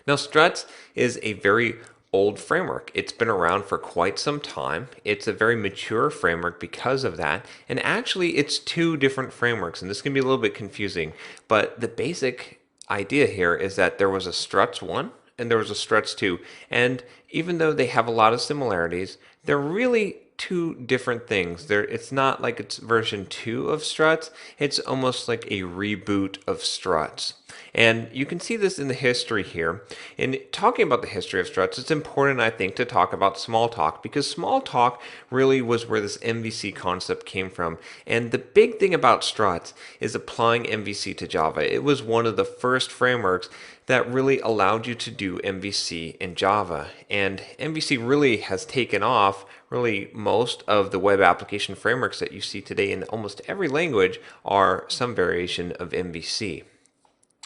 Now, struts is a very old framework. It's been around for quite some time. It's a very mature framework because of that. And actually, it's two different frameworks, and this can be a little bit confusing. But the basic idea here is that there was a struts 1 and there was a struts 2. And even though they have a lot of similarities, they're really two different things. It's not like it's version 2 of struts. It's almost like a reboot of struts. And you can see this in the history here. In talking about the history of struts, it's important, I think, to talk about Smalltalk because Smalltalk really was where this MVC concept came from. And the big thing about struts is applying MVC to Java. It was one of the first frameworks that really allowed you to do MVC in Java. And MVC really has taken off. Really, most of the web application frameworks that you see today in almost every language are some variation of MVC.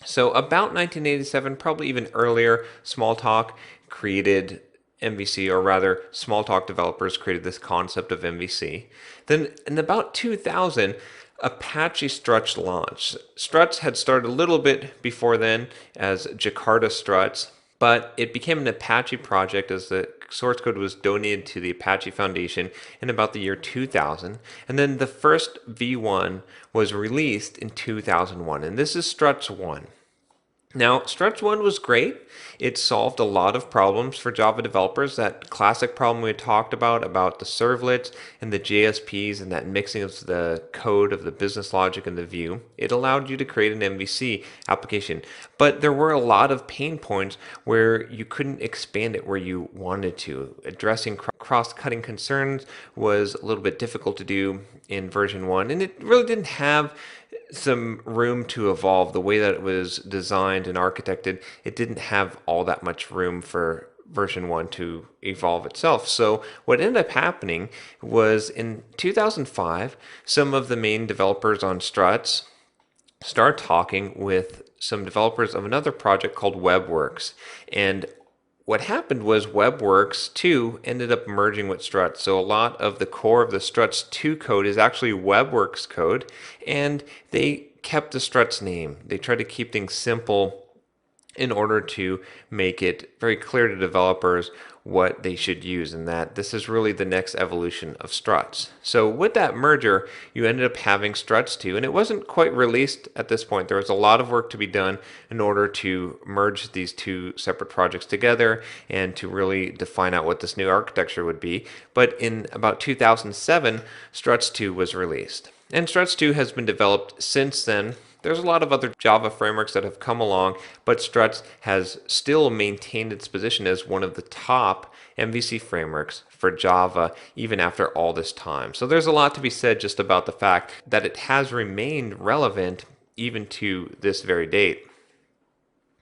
So about 1987, probably even earlier, Smalltalk created MVC, or rather, Smalltalk developers created this concept of MVC. Then in about 2000, Apache Struts launched. Struts had started a little bit before then as Jakarta Struts, but it became an Apache project as the source code was donated to the Apache Foundation in about the year 2000. And then the first V1 was released in 2001, and this is Struts 1. Now, Struts 1 was great. It solved a lot of problems for Java developers. That classic problem we had talked about the servlets and the JSPs and that mixing of the code of the business logic and the view. It allowed you to create an MVC application. But there were a lot of pain points where you couldn't expand it where you wanted to. Addressing cross-cutting concerns was a little bit difficult to do in version 1, and it really didn't have some room to evolve. The way that it was designed and architected, it didn't have all that much room for version 1 to evolve itself. So what ended up happening was in 2005, some of the main developers on Struts started talking with some developers of another project called WebWorks. And what happened was WebWorks 2 ended up merging with Struts. So a lot of the core of the Struts 2 code is actually WebWorks code, and they kept the Struts name. They tried to keep things simple in order to make it very clear to developers what they should use, and that this is really the next evolution of Struts. So with that merger, you ended up having Struts 2, and it wasn't quite released at this point. There was a lot of work to be done in order to merge these two separate projects together and to really define out what this new architecture would be. But in about 2007, Struts 2 was released. And Struts 2 has been developed since then. There's a lot of other Java frameworks that have come along, but Struts has still maintained its position as one of the top MVC frameworks for Java even after all this time. So there's a lot to be said just about the fact that it has remained relevant even to this very date.